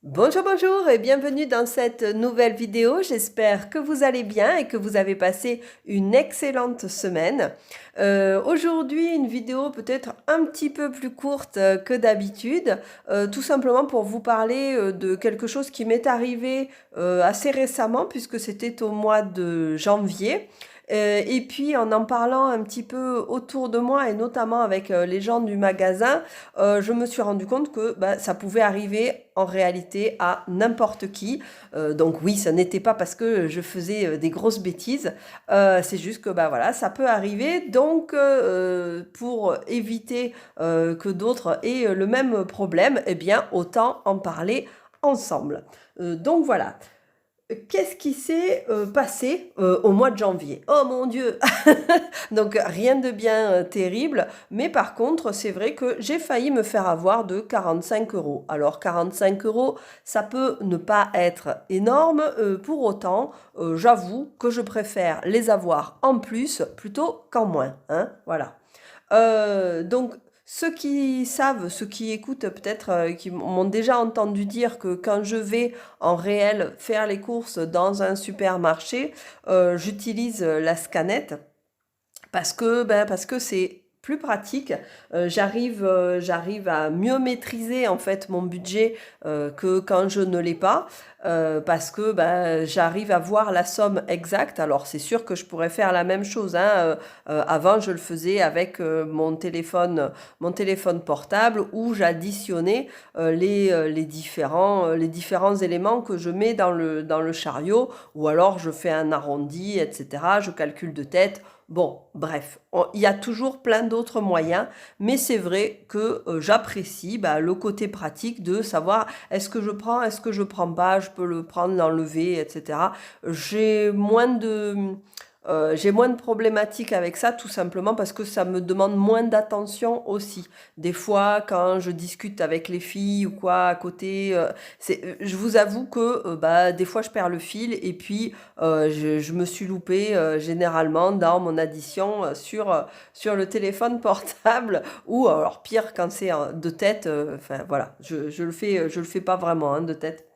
Bonjour, bonjour et bienvenue dans cette nouvelle vidéo. J'espère que vous allez bien et que vous avez passé une excellente semaine. Aujourd'hui, une vidéo peut-être un petit peu plus courte que d'habitude, tout simplement pour vous parler de quelque chose qui m'est arrivé assez récemment puisque c'était au mois de janvier. Et puis en parlant un petit peu autour de moi et notamment avec les gens du magasin, je me suis rendu compte que ça pouvait arriver en réalité à n'importe qui. Donc oui, ça n'était pas parce que je faisais des grosses bêtises, c'est juste que voilà, ça peut arriver. Donc pour éviter que d'autres aient le même problème, eh bien autant en parler ensemble. Donc voilà. Qu'est-ce qui s'est passé au mois de janvier? Oh mon Dieu! Donc rien de bien terrible, mais par contre, c'est vrai que j'ai failli me faire avoir de 45 euros. Alors 45 euros, ça peut ne pas être énorme, pour autant, j'avoue que je préfère les avoir en plus plutôt qu'en moins, hein, voilà. Donc, ceux qui savent, ceux qui écoutent peut-être, qui m'ont déjà entendu dire que quand je vais en réel faire les courses dans un supermarché, j'utilise la scanette parce que c'est plus pratique. J'arrive à mieux maîtriser en fait mon budget que quand je ne l'ai pas, parce que j'arrive à voir la somme exacte. Alors c'est sûr que je pourrais faire la même chose, hein. Avant, je le faisais avec mon téléphone portable où j'additionnais les différents éléments que je mets dans le chariot, ou alors je fais un arrondi, etc. Je calcule de tête. Bon, bref, il y a toujours plein d'autres moyens, mais c'est vrai que j'apprécie le côté pratique de savoir est-ce que je prends pas, je peux le prendre, l'enlever, etc. J'ai moins de problématiques avec ça, tout simplement parce que ça me demande moins d'attention aussi. Des fois, quand je discute avec les filles ou quoi à côté, je vous avoue que des fois je perds le fil et puis je me suis loupée généralement dans mon addition sur le téléphone portable ou alors pire quand c'est de tête. Enfin voilà, je le fais pas vraiment hein, de tête.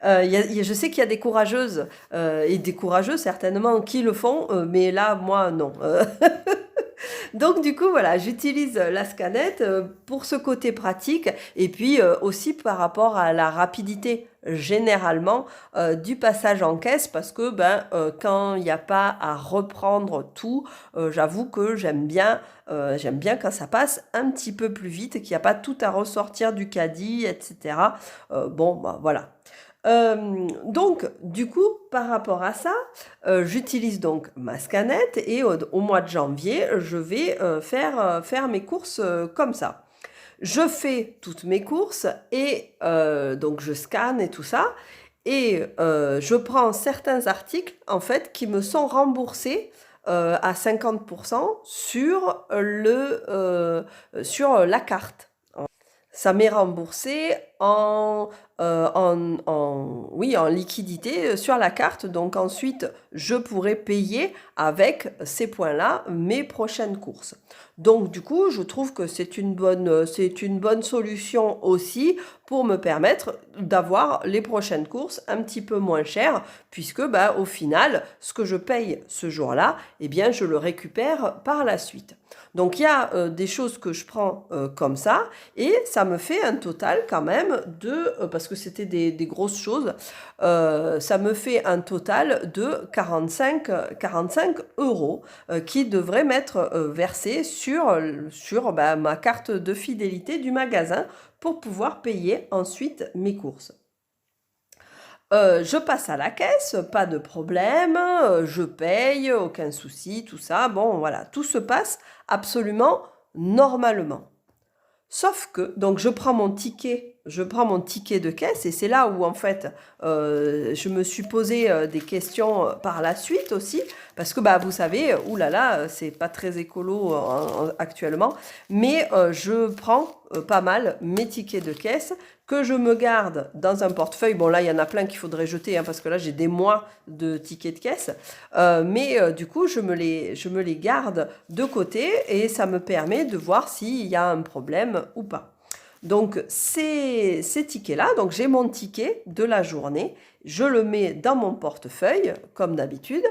Je sais qu'il y a des courageuses et des courageux certainement qui le font, mais là, moi, non. Donc du coup, voilà, j'utilise la scanette pour ce côté pratique et puis aussi par rapport à la rapidité généralement du passage en caisse parce que quand il n'y a pas à reprendre tout, j'avoue que j'aime bien quand ça passe un petit peu plus vite et qu'il n'y a pas tout à ressortir du caddie, etc. Voilà. Donc, du coup, par rapport à ça, j'utilise donc ma scanette et au mois de janvier, je vais faire mes courses comme ça. Je fais toutes mes courses et donc je scanne et tout ça. Et je prends certains articles, en fait, qui me sont remboursés à 50% sur la carte. Ça m'est remboursé oui, en liquidité sur la carte. Donc ensuite, je pourrai payer avec ces points-là mes prochaines courses. Donc du coup, je trouve que c'est une bonne solution aussi pour me permettre d'avoir les prochaines courses un petit peu moins chères, puisque au final, ce que je paye ce jour-là, eh bien, je le récupère par la suite. Donc il y a des choses que je prends comme ça et ça me fait un total quand même parce que c'était des grosses choses, ça me fait un total de 45 euros qui devraient m'être versés sur ma carte de fidélité du magasin pour pouvoir payer ensuite mes courses. Je passe à la caisse, pas de problème, je paye, aucun souci, tout ça. Bon, voilà, tout se passe absolument normalement. Sauf que, donc je prends mon ticket de caisse et c'est là où en fait je me suis posé des questions par la suite aussi parce que vous savez, oulala, c'est pas très écolo actuellement, mais je prends pas mal mes tickets de caisse que je me garde dans un portefeuille. Bon là, il y en a plein qu'il faudrait jeter hein, parce que là j'ai des mois de tickets de caisse, mais du coup je me les garde de côté et ça me permet de voir s'il y a un problème ou pas. Donc, ces tickets-là, donc j'ai mon ticket de la journée, je le mets dans mon portefeuille, comme d'habitude,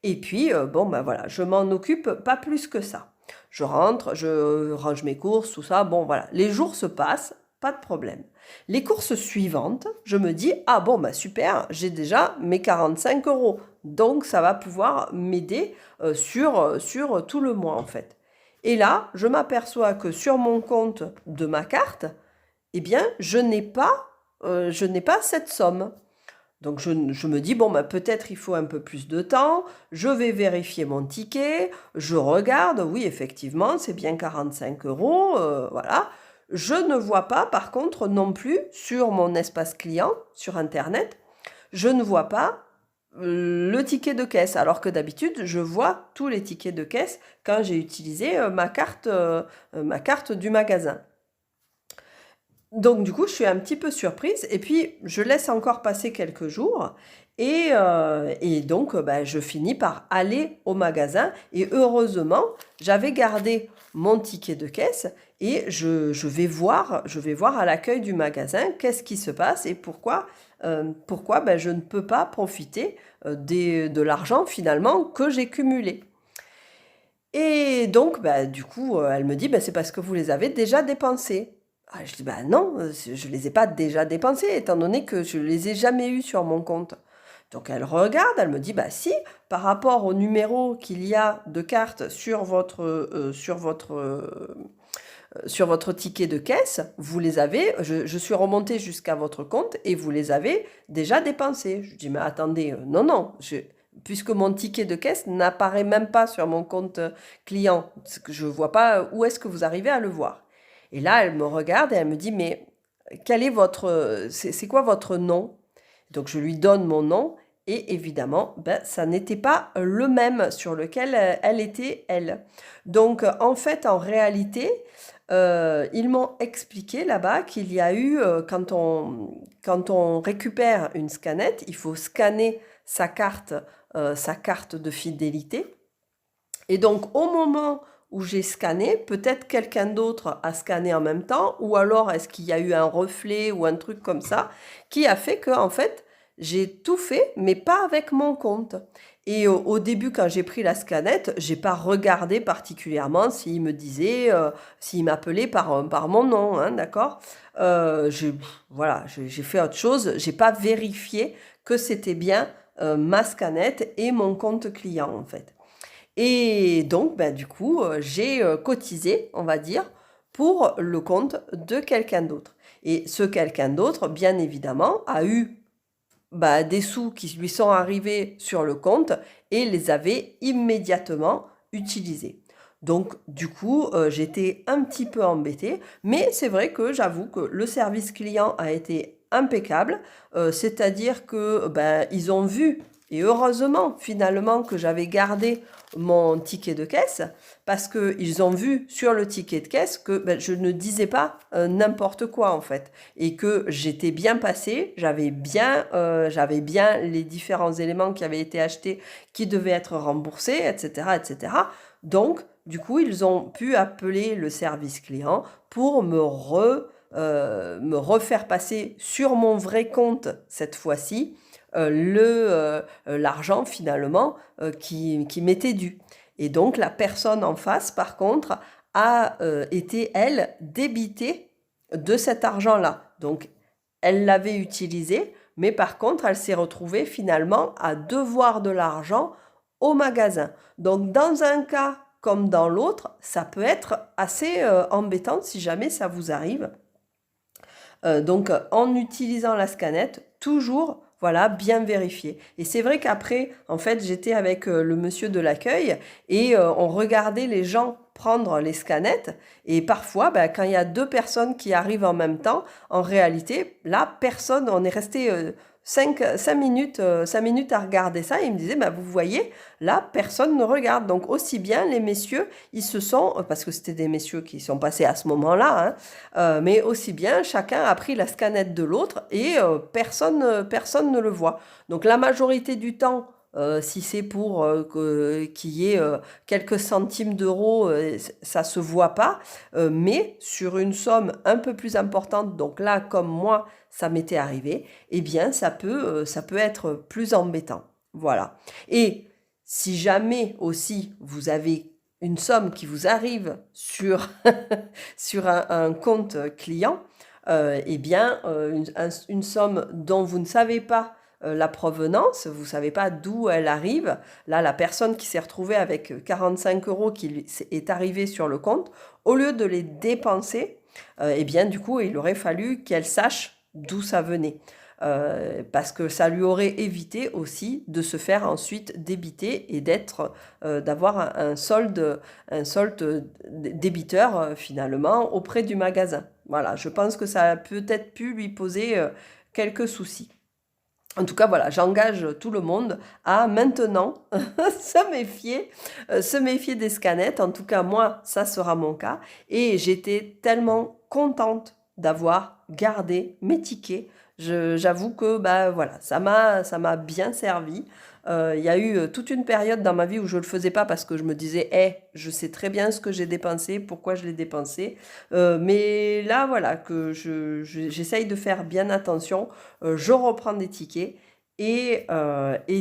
et puis, bon, ben voilà, je m'en occupe pas plus que ça. Je rentre, je range mes courses, tout ça, bon, voilà. Les jours se passent, pas de problème. Les courses suivantes, je me dis, ah bon, bah super, j'ai déjà mes 45 euros. Donc, ça va pouvoir m'aider sur tout le mois, en fait. Et là, je m'aperçois que sur mon compte de ma carte, eh bien, je n'ai pas cette somme. Donc, je me dis, bon, bah, peut-être il faut un peu plus de temps, je vais vérifier mon ticket, je regarde, oui, effectivement, c'est bien 45 euros, voilà. Je ne vois pas, par contre, non plus, sur mon espace client, sur Internet, je ne vois pas le ticket de caisse, alors que d'habitude, je vois tous les tickets de caisse quand j'ai utilisé ma carte du magasin. Donc du coup, je suis un petit peu surprise et puis je laisse encore passer quelques jours et donc bah, je finis par aller au magasin et heureusement, j'avais gardé mon ticket de caisse et je vais voir à l'accueil du magasin qu'est-ce qui se passe et pourquoi bah, je ne peux pas profiter de l'argent finalement que j'ai cumulé. Et donc, bah, du coup, elle me dit, bah, c'est parce que vous les avez déjà dépensés. Ah, je dis, bah non, je ne les ai pas déjà dépensés, étant donné que je ne les ai jamais eus sur mon compte. Donc elle regarde, elle me dit, bah si, par rapport au numéro qu'il y a de carte sur votre ticket de caisse, vous les avez, je suis remontée jusqu'à votre compte et vous les avez déjà dépensés. Je dis, mais attendez, non, non, puisque mon ticket de caisse n'apparaît même pas sur mon compte client, je ne vois pas où est-ce que vous arrivez à le voir. Et là, elle me regarde et elle me dit, mais c'est quoi votre nom? Donc je lui donne mon nom et évidemment, ben, ça n'était pas le même sur lequel elle était, elle. Donc en fait, en réalité, ils m'ont expliqué là-bas qu'il y a eu, quand on récupère une scanette, il faut scanner sa carte de fidélité. Et donc, au moment où j'ai scanné, peut-être quelqu'un d'autre a scanné en même temps, ou alors est-ce qu'il y a eu un reflet ou un truc comme ça, qui a fait que, en fait, j'ai tout fait, mais pas avec mon compte. Et au début, quand j'ai pris la scanette, j'ai pas regardé particulièrement s'il me disait, s'il m'appelait par mon nom, hein, d'accord? Voilà, j'ai fait autre chose. J'ai pas vérifié que c'était bien ma scanette et mon compte client, en fait. Et donc, ben, du coup, j'ai cotisé, on va dire, pour le compte de quelqu'un d'autre. Et ce quelqu'un d'autre, bien évidemment, a eu bah, des sous qui lui sont arrivés sur le compte et les avait immédiatement utilisés. Donc, du coup, j'étais un petit peu embêtée, mais c'est vrai que j'avoue que le service client a été impeccable, c'est-à-dire que ben, ils ont vu, et heureusement finalement que j'avais gardé mon ticket de caisse, parce qu'ils ont vu sur le ticket de caisse que ben, je ne disais pas n'importe quoi en fait, et que j'étais bien passée, j'avais bien les différents éléments qui avaient été achetés qui devaient être remboursés, etc., etc. Donc, du coup, ils ont pu appeler le service client pour me refaire passer sur mon vrai compte cette fois-ci l'argent finalement qui m'était dû. Et donc la personne en face, par contre, a été, elle, débitée de cet argent-là. Donc elle l'avait utilisé, mais par contre, elle s'est retrouvée finalement à devoir de l'argent au magasin. Donc dans un cas comme dans l'autre, ça peut être assez embêtant si jamais ça vous arrive. Donc en utilisant la scanette, toujours voilà, bien vérifier. Et c'est vrai qu'après, en fait, j'étais avec le monsieur de l'accueil et on regardait les gens prendre les scanettes. Et parfois, ben, quand il y a deux personnes qui arrivent en même temps, en réalité, là, personne, on est resté 5 minutes, 5 minutes à regarder ça. Et il me disait, ben, vous voyez, là, personne ne regarde. Donc aussi bien, les messieurs, ils se sont, parce que c'était des messieurs qui sont passés à ce moment-là, hein, mais aussi bien, chacun a pris la scanette de l'autre et personne ne le voit. Donc la majorité du temps, Si c'est pour qu'il y ait quelques centimes d'euros, ça se voit pas. Mais sur une somme un peu plus importante, donc là, comme moi, ça m'était arrivé, eh bien, ça peut être plus embêtant. Voilà. Et si jamais aussi vous avez une somme qui vous arrive sur, sur un compte client, eh bien, une somme dont vous ne savez pas la provenance, vous ne savez pas d'où elle arrive. Là, la personne qui s'est retrouvée avec 45 euros qui est arrivée sur le compte, au lieu de les dépenser, eh bien, du coup, il aurait fallu qu'elle sache d'où ça venait. Parce que ça lui aurait évité aussi de se faire ensuite débiter et d'avoir un solde débiteur finalement auprès du magasin. Voilà, je pense que ça a peut-être pu lui poser quelques soucis. En tout cas, voilà, j'engage tout le monde à maintenant se méfier des scanettes. En tout cas, moi, ça sera mon cas. Et j'étais tellement contente d'avoir gardé mes tickets. J'avoue que bah, voilà, ça m'a bien servi. Il y a eu toute une période dans ma vie où je ne le faisais pas parce que je me disais, je sais très bien ce que j'ai dépensé, pourquoi je l'ai dépensé. Mais là, voilà, que j'essaye de faire bien attention. Je reprends des tickets. Et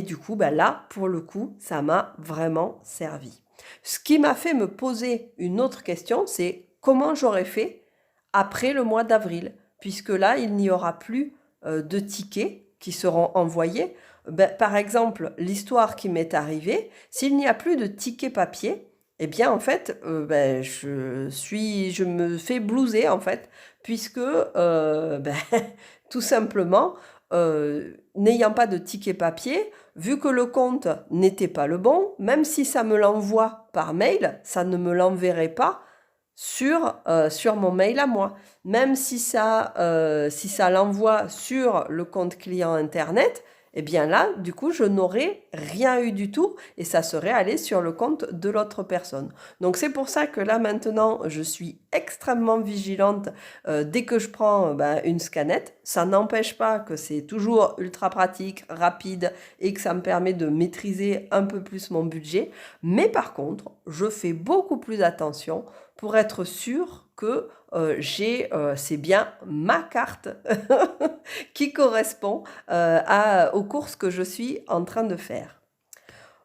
du coup, bah là, pour le coup, ça m'a vraiment servi. Ce qui m'a fait me poser une autre question, c'est comment j'aurais fait après le mois d'avril, puisque là, il n'y aura plus de tickets qui seront envoyés. Ben, par exemple, l'histoire qui m'est arrivée, s'il n'y a plus de tickets papier, eh bien, en fait, ben, je me fais blouser, en fait, puisque, ben, tout simplement, n'ayant pas de ticket papier, vu que le compte n'était pas le bon, même si ça me l'envoie par mail, ça ne me l'enverrait pas sur mon mail à moi. Même si ça l'envoie sur le compte client Internet, eh bien là, du coup, je n'aurais rien eu du tout et ça serait allé sur le compte de l'autre personne. Donc c'est pour ça que là maintenant, je suis extrêmement vigilante dès que je prends une scanette. Ça n'empêche pas que c'est toujours ultra pratique, rapide et que ça me permet de maîtriser un peu plus mon budget. Mais par contre, je fais beaucoup plus attention pour être sûr que c'est bien ma carte qui correspond aux courses que je suis en train de faire.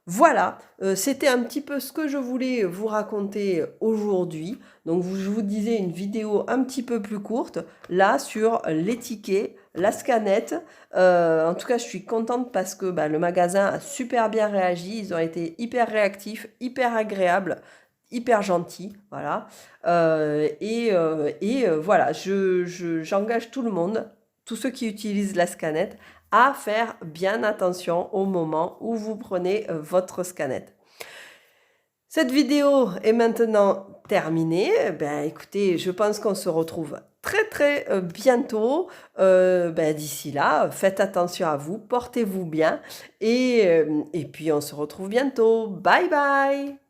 Voilà, c'était un petit peu ce que je voulais vous raconter aujourd'hui. Donc je vous disais une vidéo un petit peu plus courte, là sur les tickets, la scanette. En tout cas, je suis contente parce que le magasin a super bien réagi. Ils ont été hyper réactifs, hyper agréables, hyper gentils. Voilà. Voilà, j'engage tout le monde, tous ceux qui utilisent la scanette, à faire bien attention au moment où vous prenez votre scanette. Cette vidéo est maintenant terminée. Écoutez, je pense qu'on se retrouve très très bientôt. D'ici là, faites attention à vous, portez-vous bien et puis on se retrouve bientôt. Bye bye!